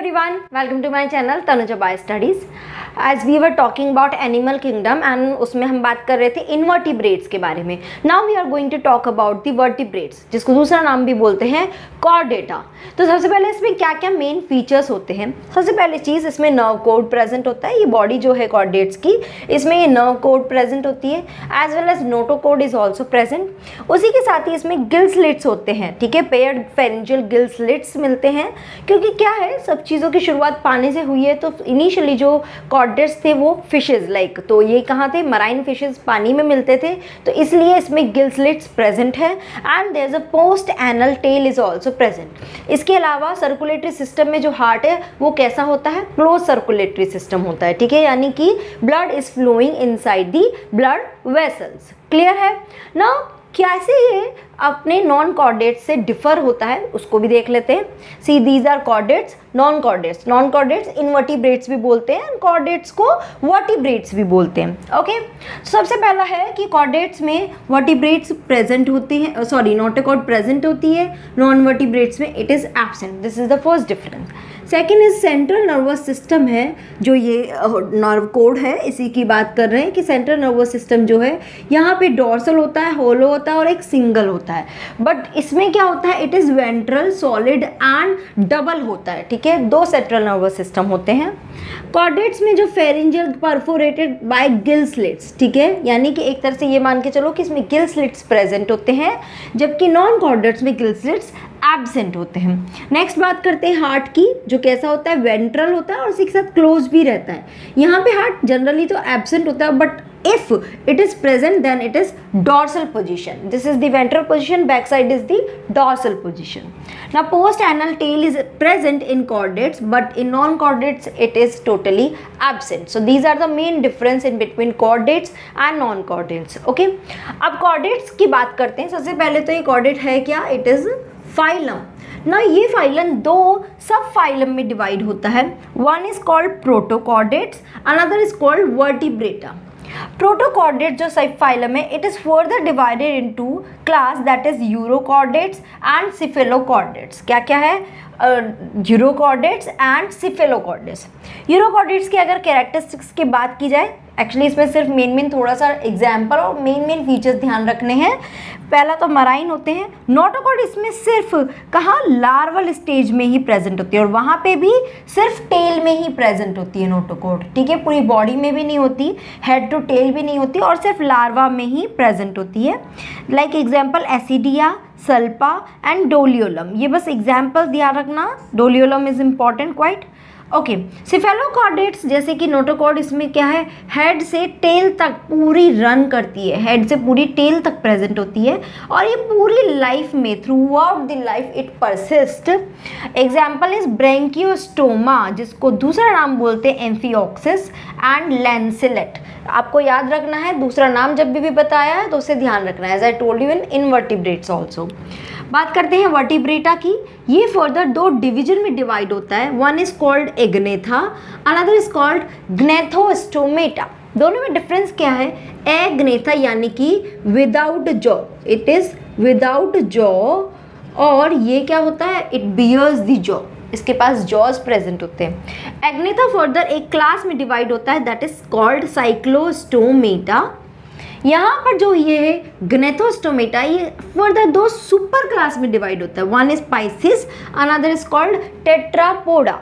everyone, welcome to my channel Tanuja Bio Studies. As we were talking about animal kingdom and उसमें हम बात कर रहे थे invertebrates के बारे में. Now we are going to talk about the vertebrates, जिसको दूसरा नाम भी बोलते हैं chordata. तो सबसे पहले इसमें क्या क्या मेन फीचर्स होते हैं. सबसे पहली चीज़ इसमें नर्व कोड प्रेजेंट होता है. ये बॉडी जो है chordates की, इसमें ये नर्व कोड प्रेजेंट होती है, as well as notochord is also present. उसी के साथ ही इसमें गिल स्लिट्स होते हैं. ठीक है, पेयर्ड फेरेंजियल गिल स्लिट्स मिलते हैं, क्योंकि क्या है सब चीज़ों की शुरुआत पानी से हुई है. तो इनिशियली जो कॉर्डेट्स थे वो फिशेज लाइक, तो ये कहाँ थे, मराइन फिशेज पानी में मिलते थे, तो इसलिए इसमें गिल स्लिट्स प्रेजेंट है. And there is a post anal tail is also present. इसके अलावा सर्कुलेटरी सिस्टम में जो हार्ट है वो कैसा होता है, क्लोज सर्कुलेटरी सिस्टम होता है. ठीक है, यानी कि blood is flowing inside the blood vessels. Clear है ना. कैसे ये अपने नॉन कॉर्डेट्स से डिफर होता है उसको भी देख लेते हैं. See these are chordates, non chordates. Non chordates invertebrates भी बोलते हैं, कॉर्डेट्स को वर्टिब्रेट्स भी बोलते हैं. ओके, सबसे पहला है कि कॉर्डेट्स में वर्टिब्रेट्स प्रेजेंट होते हैं, सॉरी नोटोकॉर्ड प्रेजेंट होती है, नॉन वर्टिब्रेट्स में it is absent. This is the first difference. Second is central nervous system है, जो ये नर्व कोड है इसी की बात कर रहे हैं कि सेंट्रल नर्वस सिस्टम जो है यहाँ पे डॉर्सल होता है, होलो होता है और एक सिंगल होता है. बट इसमें क्या होता है, it is ventral, solid and double होता है. ठीक है, दो सेंट्रल नर्वस सिस्टम होते हैं. कॉर्डेट्स में जो pharyngeal perforated bye gill slits, ठीक है, यानी कि एक तरह से ये मान के चलो कि इसमें गिल स्लिट्स प्रेजेंट होते हैं, जबकि नॉन कॉर्डेट्स में गिल स्लिट्स एब्सेंट होते हैं. नेक्स्ट बात करते हैं हार्ट की, जो कैसा होता है, वेंट्रल होता है और इसी के साथ क्लोज भी रहता है. यहाँ पे हार्ट जनरली तो एब्सेंट होता है, but if it is present then it is dorsal position. This is the ventral position, back side is the dorsal position. Now post anal tail is present in chordates, but in non chordates it is totally absent. So these are the main difference in between chordates and non chordates. Okay, अब chordates की बात करते हैं. सबसे पहले तो ये chordate है क्या, it is phylum. ना ये फाइलम दो सब फाइलम में डिवाइड होता है. One is called protochordates, another is called vertebrata. Protochordate जो सब फाइलम है, it is further divided into class that is urochordates and cephalochordates. क्या क्या है, यूरोकॉर्डेट्स एंड सिफेलोकॉर्डेट्स. यूरोकॉर्डेट्स की अगर कैरेक्टरिस्टिक्स की बात की जाए, एक्चुअली इसमें सिर्फ मेन थोड़ा सा एग्जाम्पल और मेन फीचर्स ध्यान रखने हैं. पहला तो मराइन होते हैं. नोटोकॉर्ड इसमें सिर्फ कहाँ, लार्वल स्टेज में ही प्रेजेंट होती है, और वहाँ पे भी सिर्फ टेल में ही प्रेजेंट होती है नोटोकॉर्ड. ठीक है, पूरी बॉडी में भी नहीं होती, हेड टू टेल भी नहीं होती, और सिर्फ लार्वा में ही प्रेजेंट होती है. Like example Ascidia, Salpa and Doliolum. ये बस एग्जाम्पल ध्यान रखना, Doliolum is important quite. Okay, cephalochordates जैसे कि नोटोकॉर्ड, इसमें क्या है, हेड से टेल तक पूरी रन करती है, हेड से पूरी टेल तक प्रेजेंट होती है, और ये पूरी लाइफ में throughout the life it persist. Example is Branchiostoma, जिसको दूसरा नाम बोलते हैं एम्फिओक्सिस, एंड लैंसेलेट. आपको याद रखना है, दूसरा नाम जब भी बताया है तो उसे ध्यान रखना है, as I told you in invertebrates also. बात करते हैं वर्टिब्रेटा की. ये फर्दर दो डिवीजन में डिवाइड होता है. One is called Agnatha, another is called Gnathostomata. दोनों में डिफरेंस क्या है, एग्नेथा यानी कि without jaw, it is without jaw, और ये क्या होता है, इट बियर्स द जॉ, इसके पास जॉज प्रेजेंट होते हैं. एग्नेथा फर्दर एक क्लास में डिवाइड होता है दैट इज कॉल्ड साइक्लोस्टोमेटा. यहाँ पर जो ये है ग्नेथोस्टोमेटा, ये फर्दर दो सुपर क्लास में डिवाइड होता है. One is Pisces, another is called Tetrapoda.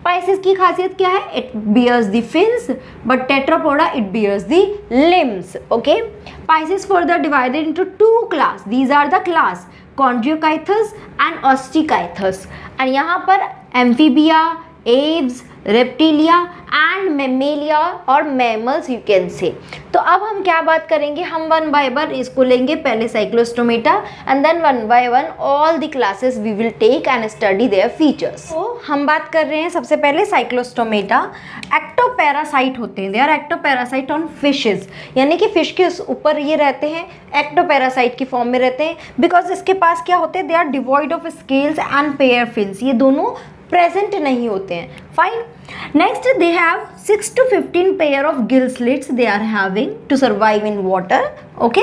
Pisces की खासियत क्या है, it bears the fins, but Tetrapoda it bears the limbs. Okay, Pisces further divided into two class. These are the class Chondrichthyes and Osteichthyes. And यहाँ पर Amphibia, Aves, Reptilia and Mammalia और mammals you can say. तो अब हम क्या बात करेंगे, हम वन बाय वन इसको लेंगे. पहले cyclostomata and then one by one all the classes we will take and study their features. तो हम बात कर रहे हैं सबसे पहले साइक्लोस्टोमेटा. एक्टोपैरासाइट होते हैं, they are ectoparasite on fishes, यानी कि फिश के ऊपर ये रहते हैं, एक्टोपैरासाइट की फॉर्म में रहते हैं, बिकॉज इसके पास क्या होते हैं, they are devoid of scales and pair fins. ये दोनों प्रेजेंट नहीं होते हैं। Fine. Next they have 6 to 15 pair of gill slits they are having to survive in water. Okay,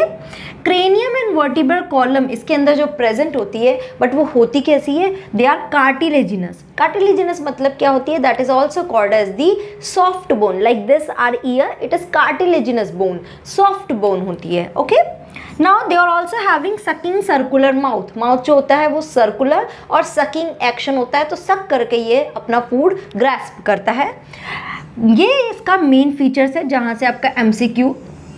cranium and vertebral column इसके अंदर जो प्रेजेंट होती है, बट वो होती कैसी है, दे आर कार्टिलेजिनस। कार्टिलेजिनस मतलब क्या होती है, that is also called as the soft bone, like this are ear, it is cartilaginous bone, soft bone होती है। Okay, now they are also having sucking circular mouth. Mouth जो होता है वो सर्कुलर और सकिंग एक्शन होता है, तो सक करके ये अपना फूड ग्रैस्प करता है। ये इसका मेन फीचर्स है जहाँ से आपका MCQ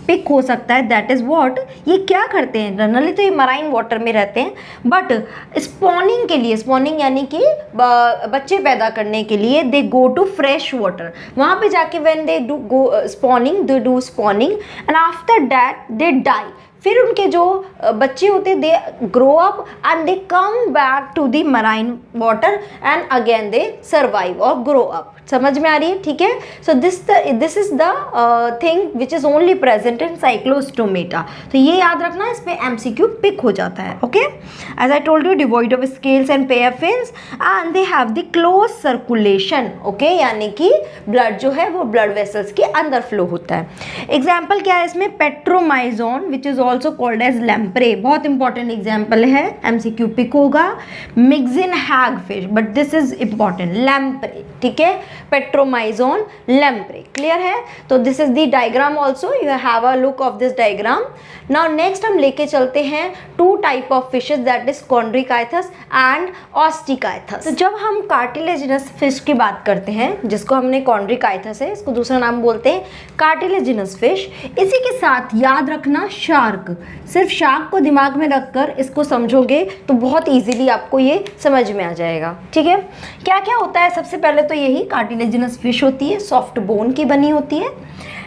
पिक हो सकता है। दैट इज़ व्हाट, ये क्या करते हैं, जनरली तो ये मराइन वाटर में रहते हैं, बट स्पॉनिंग के लिए, स्पॉनिंग यानी कि बच्चे पैदा करने के लिए they go to fresh water. वहाँ पे जाके when they do go spawning, they do spawning and after that they die. फिर उनके जो बच्चे होते हैं they grow up and they come back to the marine water and again they survive और ग्रो अप। समझ में आ रही है, ठीक है। So this is the thing which is only present in cyclostomata. तो ये याद रखना, इस पे MCQ पिक हो जाता है। Okay, as I told you, devoid of scales and pair fins and they have the close circulation. Okay, यानी कि ब्लड जो है वो ब्लड वेसल्स के अंदर फ्लो होता है। एग्जाम्पल क्या है इसमें, Petromyzon which is also called as lamprey, बहुत इंपॉर्टेंट एग्जाम्पल है, MCQ पिक होगा। Myxine hag fish, but this is important, lamprey, ठीक है, पेट्रोमाइजोन लैम्प्रे, क्लियर है। तो this is the diagram also, you have a look of this diagram. Now next हम लेके चलते हैं 2 type of fishes, that is Chondrichthyes and Osteichthyes. तो जब हम कार्टिलेजिनस फिश की बात करते हैं, जिसको हमने कॉन्ड्रिकाइथस है, इसको दूसरा नाम बोलते हैं कार्टिलेजिनस फिश। इसी के साथ याद रखना शार्क, सिर्फ शार्क को दिमाग में रखकर इसको समझोगे तो बहुत इजीली आपको ये समझ में आ जाएगा, ठीक है। क्या क्या होता है, सबसे पहले तो यही कार्टिलेजिनस फिश होती है, सॉफ्ट बोन की बनी होती है।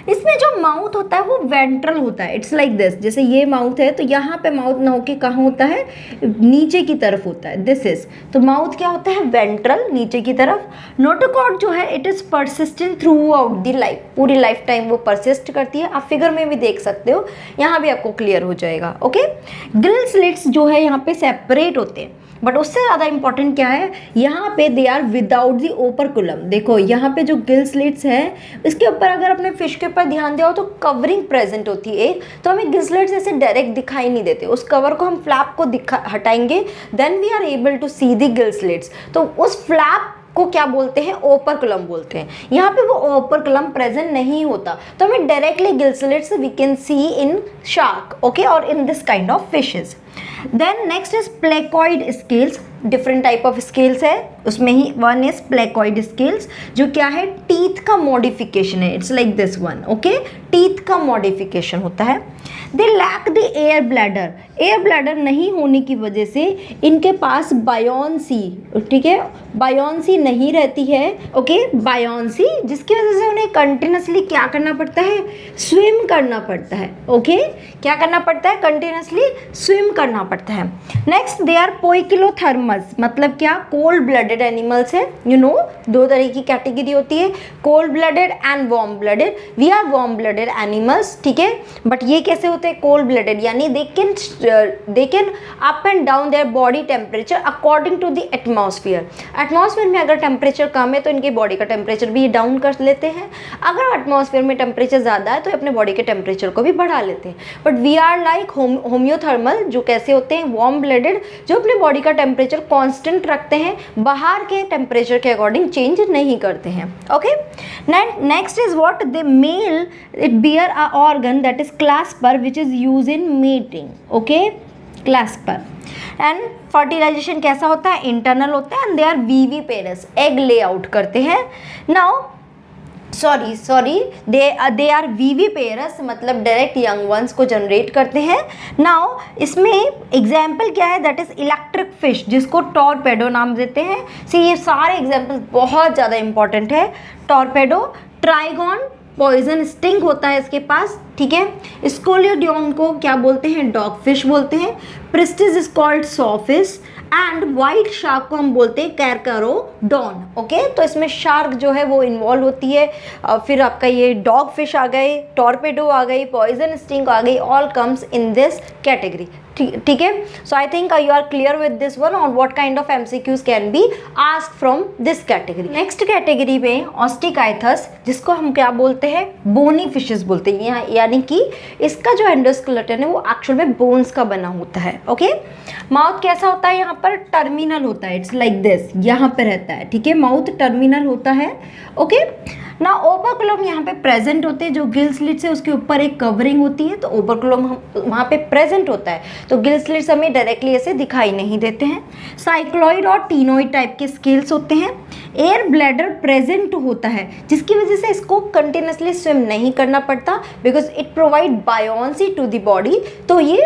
इसमें जो माउथ होता है वो वेंट्रल होता है, इट्स लाइक दिस, जैसे ये माउथ है तो यहाँ पे माउथ ना होके कहाँ होता है, नीचे की तरफ होता है, दिस इज। तो माउथ क्या होता है, वेंट्रल, नीचे की तरफ। नोटोकॉर्ड जो है it is persistent through out the life, पूरी लाइफ टाइम वो परसिस्ट करती है। आप फिगर में भी देख सकते हो, यहाँ भी आपको क्लियर हो जाएगा। ओके, गिल स्लिट्स जो है यहाँ पे सेपरेट होते हैं, बट उससे ज़्यादा इंपॉर्टेंट क्या है, यहाँ पे they are without the operculum. देखो यहाँ पे जो गिल स्लिट्स है, इसके ऊपर अगर अपने फिश के ऊपर ध्यान दिया हो तो कवरिंग प्रेजेंट होती है एक, तो हमें गिल स्लिट्स ऐसे डायरेक्ट दिखाई नहीं देते। उस कवर को हम फ्लैप को हटाएंगे, then we are able to see the gill slits. तो उस फ्लैप को क्या बोलते हैं, ओपरकुलम बोलते हैं। यहाँ पे वो ओपरकुलम प्रेजेंट नहीं होता, तो हमें directly gill slits we can see in shark, okay, और in this kind of fishes. Then next is placoid scales, different type of scales है, उसमें ही वन इज प्लेकॉइड स्केल्स, जो क्या है, टीथ का मॉडिफिकेशन है, it's like this one. Okay, teeth का मॉडिफिकेशन होता है। They lack the air bladder, air bladder नहीं होने की वजह से इनके पास बायोन्सी, ठीक है, बायोन्सी नहीं रहती है। ओके, बायोन्सी, जिसकी वजह से उन्हें कंटिन्यूसली क्या करना पड़ता है, स्विम करना पड़ता है। ओके, क्या करना पड़ता है, कंटिन्यूसली स्विम करना पड़ता है। नेक्स्ट दे आर पोइकिलोथर्मस, मतलब क्या, कोल्ड ब्लडेड एनिमल्स है। यू नो, 2 तरह की कैटेगरी होती है, cold blooded and warm blooded. We are warm blooded animals, ठीक है, बट ये कैसे होते हैं, कोल्ड ब्लडेड, यानी they can up and down their body temperature according to the atmosphere. Atmosphere में अगर टेम्परेचर कम है तो इनके बॉडी का टेम्परेचर भी डाउन कर लेते हैं, अगर एटमॉस्फेयर में टेम्परेचर ज़्यादा है तो अपने बॉडी के टेम्परेचर को भी बढ़ा लेते हैं। But we are like homeothermal, जो कैसे होते हैं, वार्म ब्लडेड, जो अपने बॉडी का टेम्परेचर कांस्टेंट रखते हैं, बाहर के टेम्परेचर के अकॉर्डिंग चेंज नहीं करते हैं। Okay, next is what, the male it bear a organ that is clasper which is use in meeting. Okay, clasper. And fertilization कैसा होता है, इंटरनल होता है, and they are viviparous, egg lay out करते हैं। Now sorry they are viviparous, मतलब direct young ones को generate करते हैं। नाउ इसमें एग्जाम्पल क्या है, दैट इज इलेक्ट्रिक फिश, जिसको टॉर्पेडो नाम देते हैं। सी ये सारे एग्जाम्पल बहुत ज़्यादा इंपॉर्टेंट है। टॉर्पेडो, ट्राइगॉन, पॉइजन स्टिंग होता है इसके पास, ठीक है। स्कोलियोडियन को क्या बोलते हैं, डॉग फिश बोलते हैं। Priestess is called sawfish and white shark को हम बोलते हैं कैरकारोडॉन। ओके, तो इसमें शार्क जो है वो इन्वॉल्व होती है। फिर आपका ये डॉग फिश आ गए, टॉर्पेडो आ गई, पॉइजन स्टिंग आ गई, all comes in this category. ठीक है. So I think you are clear with this one on what kind of MCQs can be asked from this category. Next category में Osteichthyes, जिसको हम क्या बोलते हैं, बोनी फिशेस बोलते हैं, यानी कि इसका जो एंडोस्केलेटन है वो एक्चुअल में बोन्स का बना होता है. ओके. माउथ कैसा होता है, यहाँ पर टर्मिनल होता है, इट्स लाइक दिस, यहाँ पे रहता है. ठीक है, माउथ टर्मिनल होता है. ओके. ना ओपर्कुलम यहाँ पे प्रेजेंट होते हैं, जो गिल स्लिट्स है उसके ऊपर एक कवरिंग होती है, तो ओपर्कुलम वहाँ पे प्रेजेंट होता है, तो गिल स्लिट्स हमें डायरेक्टली ऐसे दिखाई नहीं देते हैं. साइक्लॉइड और टीनोइड टाइप के स्केल्स होते हैं. एयर ब्लैडर प्रेजेंट होता है, जिसकी वजह से इसको कंटिन्यूसली स्विम नहीं करना पड़ता, because it provide buoyancy to the body, तो ये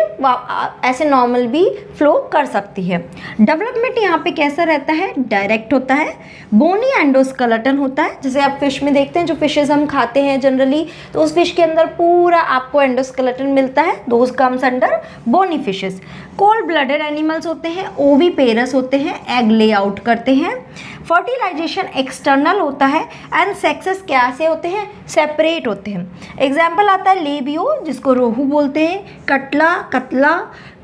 ऐसे नॉर्मल भी फ्लो कर सकती है. डेवलपमेंट यहाँ पे कैसा रहता है, डायरेक्ट होता है. बोनी एंडोस्केलेटन होता है, जैसे आप फिश में देखते हैं, जो फिशेस हम खाते हैं जनरली, तो उस फिश के अंदर पूरा आपको एंडोस्केलेटन मिलता है, those comes under bony fishes. Cold blooded animals होते हैं, ओविपेरस होते हैं, एग ले आउट करते हैं. फर्टिलाइजेशन एक्सटर्नल होता है एंड सेक्सेस कैसे होते हैं, सेपरेट होते हैं. एग्जाम्पल आता है लेबियो, जिसको रोहू बोलते हैं, कटला, कतला,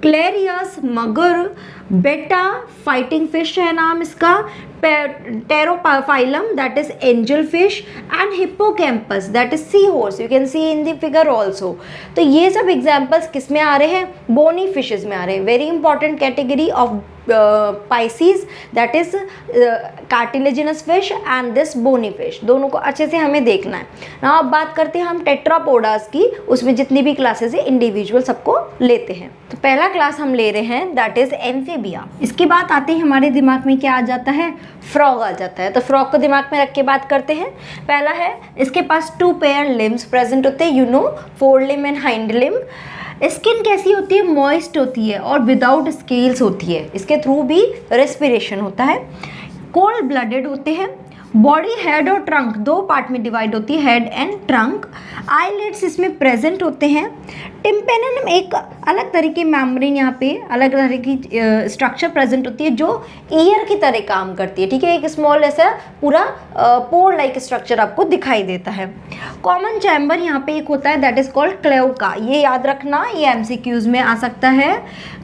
क्लेरियस, मगर, बेटा, फाइटिंग फिश है नाम इसका, Pterophyllum that is angel fish, and Hippocampus that is sea horse, you can see in the figure also. तो ये सब एग्जाम्पल्स किस में आ रहे हैं, बोनी फिशेज में आ रहे हैं. Very important category of Pisces, that is cartilaginous fish and this bony fish, दोनों को अच्छे से हमें देखना है ना. अब बात करते हैं हम टेट्रापोडास की, उसमें जितनी भी क्लासेस है इंडिविजुअल सबको लेते हैं. तो पहला क्लास हम ले रहे हैं दैट इज एम्फीबिया. इसके बाद आते ही हमारे दिमाग में क्या आ जाता है, फ्रॉग आ जाता है. तो फ्रॉग को दिमाग में रख के बात करते हैं. पहला है, इसके पास 2 पेयर लिम्स प्रेजेंट होते हैं, you know, fore limb and hind limb. Skin कैसी होती है, मॉइस्ट होती है और विदाउट स्केल्स होती है, इसके थ्रू भी रेस्पिरेशन होता है. कोल्ड ब्लडेड होते हैं. बॉडी हेड और ट्रंक 2 पार्ट में डिवाइड होती है, हेड एंड ट्रंक. आईलेट्स इसमें प्रेजेंट होते हैं. टिम्पेनम एक अलग तरह की मेम्ब्रेन, यहाँ पे अलग तरह की स्ट्रक्चर प्रेजेंट होती है, जो ईयर की तरह काम करती है. ठीक है, एक स्मॉल ऐसा पूरा पोर लाइक स्ट्रक्चर आपको दिखाई देता है. कॉमन चैम्बर यहाँ पे एक होता है दैट इज कॉल्ड क्लोएका. ये याद रखना, ये एमसीक्यूज में आ सकता है.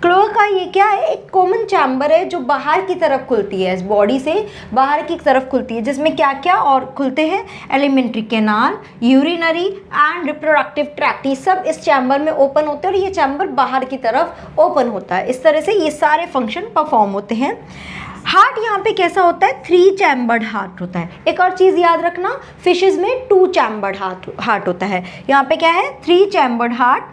क्लोएका ये क्या है, एक कॉमन चैम्बर है जो बाहर की तरफ खुलती है, इस बॉडी से बाहर की तरफ खुलती है, जिसमें क्या क्या और खुलते हैं, alimentary canal, urinary and reproductive tract, ये सब इस चैम्बर में ओपन होते हैं और ये चैम्बर बाहर की तरफ ओपन होता है. इस तरह से ये सारे फंक्शन परफॉर्म होते हैं. हार्ट यहाँ पे कैसा होता है, 3 चैम्बर्ड हार्ट होता है. एक और चीज़ याद रखना, फिशेज में 2 चैम्बर्ड हार्ट होता है. यहाँ पे क्या है, 3 चैम्बर्ड हार्ट.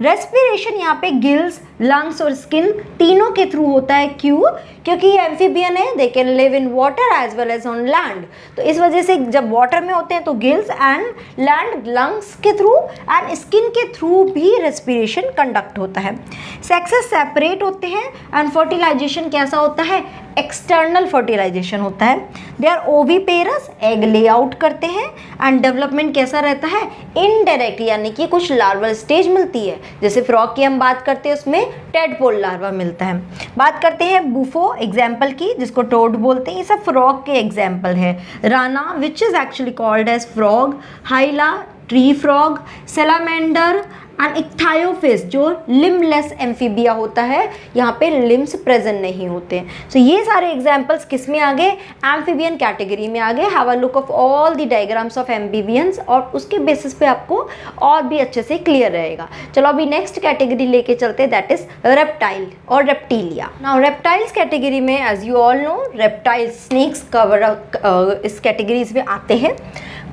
रेस्पिरेशन यहाँ पे गिल्स, लंग्स और स्किन तीनों के थ्रू होता है. क्यों, क्योंकि ये एम्फीबियन है, they can live in water as well as on land. तो इस वजह से जब वाटर में होते हैं तो गिल्स एंड लैंड लंग्स के थ्रू एंड स्किन के थ्रू भी रेस्पिरेशन कंडक्ट होता है. सेक्सेस सेपरेट होते हैं एंड फर्टिलाइजेशन कैसा होता है, एक्सटर्नल फर्टिलाइजेशन होता है. They are oviparous, egg lay out करते हैं. एंड डेवलपमेंट कैसा रहता है, इनडायरेक्ट, यानी कि कुछ लार्वल स्टेज मिलती है. जैसे फ्रॉग की हम बात करते हैं, उसमें टेडपोल लार्वा मिलता है. बात करते हैं बुफो एग्जाम्पल की, जिसको टोड बोलते हैं, ये सब फ्रॉग के एग्जाम्पल है. Rana which is actually called as frog, Hyla tree frog, salamander and Ichthyophis जो लिम्बलेस एम्फीबिया होता है, यहाँ पे लिम्स प्रेजेंट नहीं होते. सो ये सारे एग्जाम्पल्स किस में आ गए, एम्फीबियन कैटेगरी में आ गए. Have a look of all the diagrams of amphibians, और उसके बेसिस पे आपको और भी अच्छे से क्लियर रहेगा. चलो अभी नेक्स्ट कैटेगरी लेके चलते हैं, दैट इज रेप्टाइल और रेप्टीलिया. नाउ रेप्टाइल्स कैटेगरी में as you all know, reptiles snakes cover इस कैटेगरीज में आते हैं.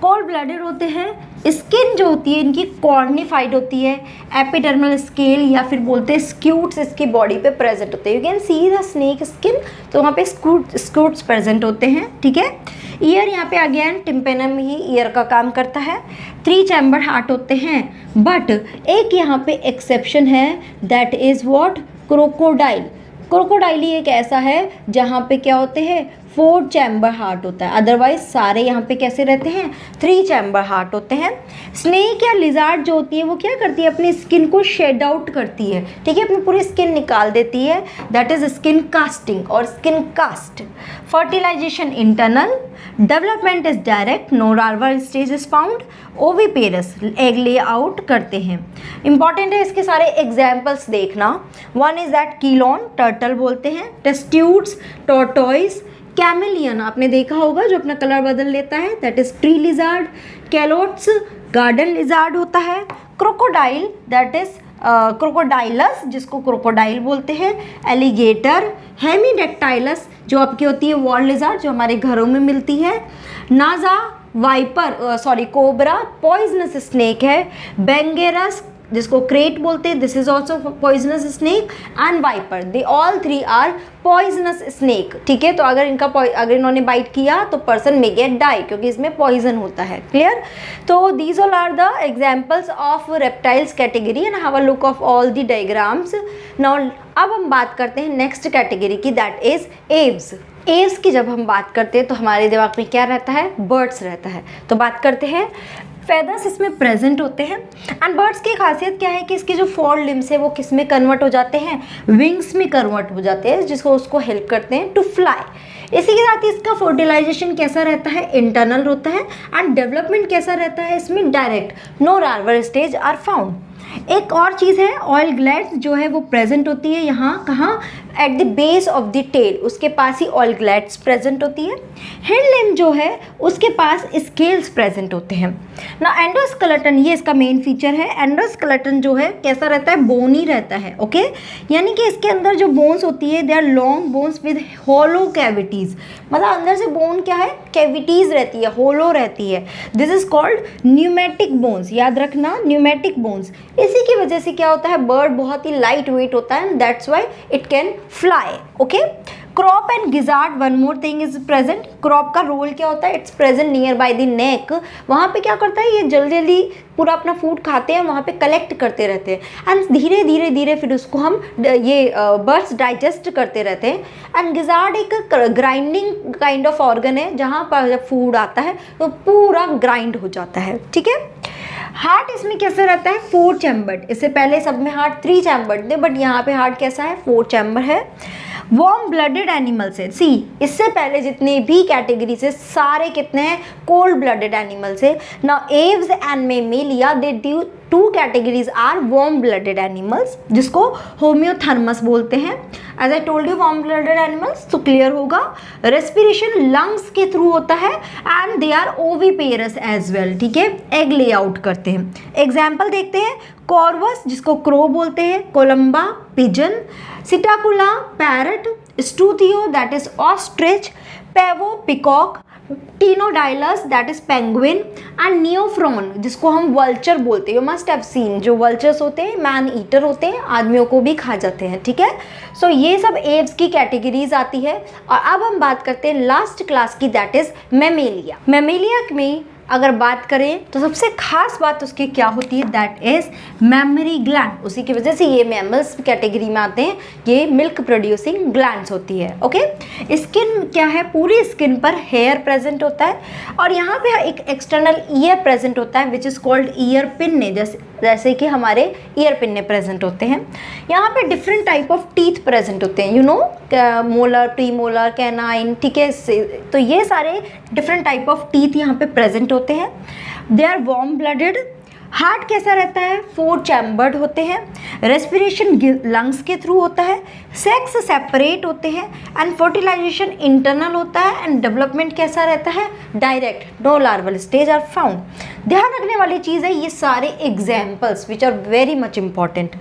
कोल्ड ब्लडेड होते हैं. स्किन जो होती है इनकी कॉर्निफाइड होती है. एपिडर्मल स्केल या फिर बोलते हैं स्क्यूट्स इसकी बॉडी पे प्रेजेंट होते हैं. You can see the snake skin, तो वहाँ पे स्क्यूट्स प्रेजेंट होते हैं. ठीक है. ईयर यहाँ पे अगेन टिम्पेनम ही ईयर का काम करता है. 3 चैम्बर हार्ट होते हैं. बट एक यहाँ पे एक्सेप्शन है, that is what, crocodile. Crocodile ही एक ऐसा है जहाँ पे क्या होते हैं, 4 चैम्बर हार्ट होता है, अदरवाइज सारे यहाँ पे कैसे रहते हैं, 3 चैम्बर हार्ट होते हैं। स्नेक या लिजार्ड जो होती है वो क्या करती है, अपनी स्किन को शेड आउट करती है, ठीक है, अपनी पूरी स्किन निकाल देती है, दैट इज स्किन कास्टिंग और skin cast. Fertilization internal, development is direct, no larval stage is found, oviparous egg lay out करते हैं। इंपॉर्टेंट है इसके सारे एग्जाम्पल्स देखना। One is that Chelone, turtle बोलते हैं, टेस्ट्यूड्स, टॉर्टोइस, कैमेलियन आपने देखा होगा जो अपना कलर बदल लेता है, that is tree lizard, कैलोट्स garden lizard होता है, क्रोकोडाइल दैट इज क्रोकोडाइलस जिसको क्रोकोडाइल बोलते हैं, एलिगेटर, हेमीडेक्टाइलस जो आपकी होती है वॉल लिजार्ड जो हमारे घरों में मिलती है, नाजा वाइपर कोबरा पॉइजनस स्नेक है, बेंगेरस जिसको क्रेट बोलते हैं, this is also poisonous snake, and viper, they all 3 are poisonous snake, ठीक है। तो अगर इन्होंने बाइट किया तो पर्सन मे गेट डाई क्योंकि इसमें पॉइजन होता है, क्लियर। तो these all are the examples of reptiles category and have a look of all the diagrams. Now अब हम बात करते हैं नेक्स्ट कैटेगरी की, दैट इज एव्स। एव्स की जब हम बात करते हैं तो हमारे दिमाग में क्या रहता है, बर्ड्स रहता है। तो बात करते हैं, फेदर्स इसमें प्रेजेंट होते हैं एंड बर्ड्स की खासियत क्या है कि इसके जो 4 लिम्स है वो किस में कन्वर्ट हो जाते हैं, विंग्स में कन्वर्ट हो जाते हैं, जिसको उसको हेल्प करते हैं टू फ्लाई। इसी के साथ ही इसका फर्टिलाइजेशन कैसा रहता है, इंटरनल होता है, एंड डेवलपमेंट कैसा रहता है इसमें, direct, no larval stage are found. एक और चीज़ है, ऑयल ग्लैंड्स जो है वो प्रेजेंट होती है यहाँ, कहाँ, at the base of the tail, उसके पास ही ऑयल ग्लैंड्स प्रेजेंट होती है। हिंड लिम्ब जो है उसके पास स्केल्स प्रेजेंट होते हैं ना। एंडोस्केलेटन ये इसका मेन फीचर है। एंडोस्केलेटन जो है कैसा रहता है, बोनी रहता है, ओके, यानी कि इसके अंदर जो बोन्स होती है they are long bones with hollow cavities, मतलब अंदर से बोन क्या है, कैविटीज़ रहती है, होलो रहती है, this is called pneumatic bones, याद रखना, न्यूमेटिक बोन्स। इसी की वजह से क्या होता है, बर्ड बहुत ही लाइट वेट होता है and that's why it can fly, okay. Crop and gizzard, one more thing is present. Crop का रोल क्या होता है, it's present near by the neck, वहाँ पे क्या करता है, ये जल्दी जल्दी पूरा अपना फूड खाते हैं, वहाँ पे कलेक्ट करते रहते हैं एंड धीरे धीरे धीरे फिर उसको हम ये बर्ड्स डाइजेस्ट करते रहते हैं। एंड गिजार्ड एक ग्राइंडिंग काइंड ऑफ ऑर्गन है, जहाँ पर जब फूड आता है तो पूरा ग्राइंड हो जाता है, ठीक है। हार्ट इसमें कैसे रहता है, 4 चैम्बर्ड, इससे पहले सब में हार्ट 3 चैम्बर्ड थे, बट यहाँ पे हार्ट कैसा है, 4 चैम्बर है। वार्म ब्लडेड एनिमल से, सी इससे पहले जितने भी कैटेगरी से सारे कितने हैं, कोल्ड ब्लडेड एनिमल से। Now Aves and Mammalia they do 2 categories are warm blooded animals, जिसको होम्योथर्मस बोलते हैं। As I told you warm blooded animals, तो क्लियर होगा। रेस्पिरेशन लंग्स के थ्रू होता है and they are oviparous as well, ठीक है, एग ले आउट करते हैं। एग्जाम्पल देखते हैं, कॉर्वस जिसको क्रो बोलते हैं, Columba pigeon, Psittacula parrot, Struthio that is ostrich, Pavo peacock, Aptenodytes that is penguin, and Neophron जिसको हम वल्चर बोलते हैं। यू मस्ट हैव सीन, जो वल्चर्स होते हैं मैन ईटर होते हैं, आदमियों को भी खा जाते हैं, ठीक है। सो ये सब एव्स की कैटेगरीज आती है। और अब हम बात करते हैं लास्ट क्लास की, दैट इज मेमेलिया। मेमेलिया में अगर बात करें तो सबसे खास बात उसकी क्या होती है, दैट इज मेमरी ग्लैंड। उसी की वजह से ये मैमल्स कैटेगरी में आते हैं, ये मिल्क प्रोड्यूसिंग ग्लैंड्स होती है, ओके। स्किन क्या है, पूरी स्किन पर हेयर प्रेजेंट होता है और यहाँ पे एक एक्सटर्नल ईयर प्रेजेंट होता है विच इज़ कॉल्ड ईयर पिन्ने, जैसे कि हमारे ईयर पिन्ने प्रेजेंट होते हैं। यहाँ पे different type of teeth present होते हैं, you no, molar, pre molar, canine, ठीक है। तो ये सारे डिफरेंट टाइप ऑफ टीथ यहाँ पे प्रेजेंट होते हैं। They are warm blooded. Heart कैसा रहता है, 4 चैम्बर्ड होते हैं। रेस्पिरेशन लंग्स के थ्रू होता है। सेक्स सेपरेट होते हैं एंड फर्टिलाइजेशन इंटरनल होता है एंड डेवलपमेंट कैसा रहता है, direct, no larval stage are found. ध्यान रखने वाली चीज़ है ये सारे examples which are very much important.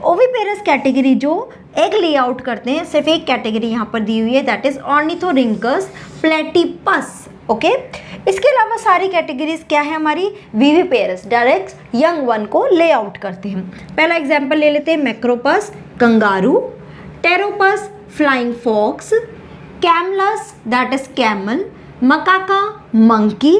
Oviparous category जो एग ले आउट करते हैं, सिर्फ एक कैटेगरी यहाँ पर दी हुई है, that is ornithorhynchus platypus, okay. इसके अलावा सारी कैटेगरीज क्या है हमारी, विविपेरस, डायरेक्ट यंग वन को ले आउट करते हैं। पहला एग्जाम्पल ले लेते हैं, Macropus kangaroo, Pteropus flying fox, Camelus that is camel, Macaca monkey,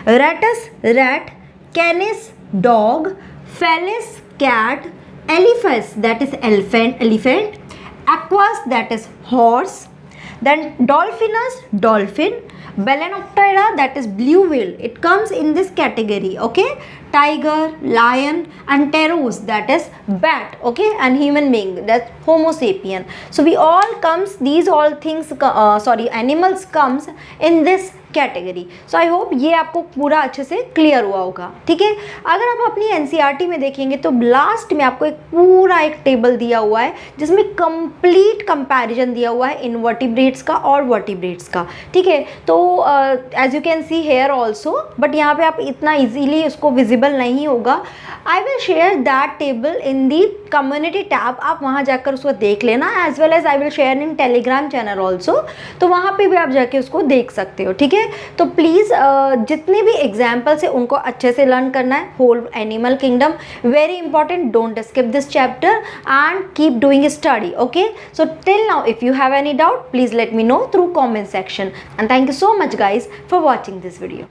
Rattus rat, Canis dog, Felis cat, Elephas that is elephant, Equus that is horse, Then Dolphinus, dolphin. Balanoptera, that is blue whale, it comes in this category. Okay, tiger, lion, and pteros, that is bat. Okay, and human being, that's Homo sapien. So we all comes, these all things animals comes in this category. So I hope ये आपको पूरा अच्छे से clear हुआ होगा. ठीक है, अगर आप अपनी एनसीईआरटी में देखेंगे तो लास्ट में आपको एक पूरा एक टेबल दिया हुआ है जिसमें कंप्लीट कंपैरिजन दिया हुआ है इनवर्टिब्रेट्स का और वर्टिब्रेट्स का. ठीक है, तो as you can see here also, but यहाँ पे आप इतना इजीली उसको विजिबल नहीं होगा. I will share that table in the community tab, आप वहाँ जाकर उसको देख लेना. As well as I will share in Telegram channel also, तो वहाँ पे भी आप जाके उसको देख सकते हो. ठीक है, तो प्लीज़ जितने भी एग्जाम्पल्स है उनको अच्छे से लर्न करना है. Whole animal kingdom very important, don't skip this chapter and keep doing study. Okay, so till now if you have any doubt please let me know through comment section. And thank you so much guys for watching this video.